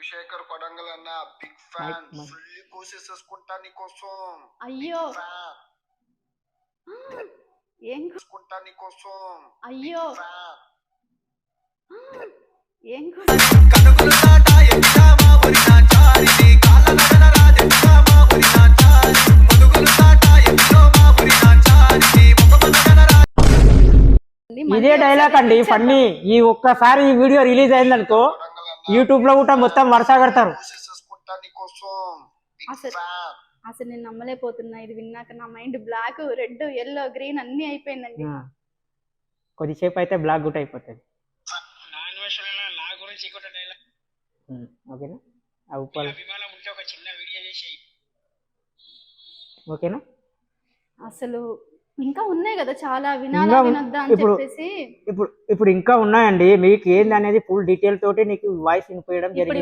శేఖర్ కొడంగల్ అన్న big fan fully కోసేసుకుంటా నీకోసం అయ్యో ఏం కోసుకుంటా నీకోసం అయ్యో ఏం ఇదే డైలాగ్ అండి ఫన్నీ. ఈ ఒక్కసారి ఈ వీడియో రిలీజ్ అయిందనుకో యూట్యూబ్ లో కూడా మొత్తం వరుస కడతారు. అసలు నేను నమ్మలేకపోతున్నా. ఇది విన్నాక నా mind block, red, yellow, green అన్ని అయిపోయిందండి. కొద్దిసేపు అయితే బ్లాక్ గుట్ అయిపోతుంది. ఓకేనా ఓకేనా. అసలు ఇంకా ఉన్నాయి కదా చాలా, వినాలా వినొద్దా అని చెప్పేసి. ఇప్పుడు ఇంకా ఉన్నాయండి. మీకు ఏంది అనేది ఫుల్ డీటెయిల్ తోటి నీకు వాయిస్ వినిపించడం జరిగింది.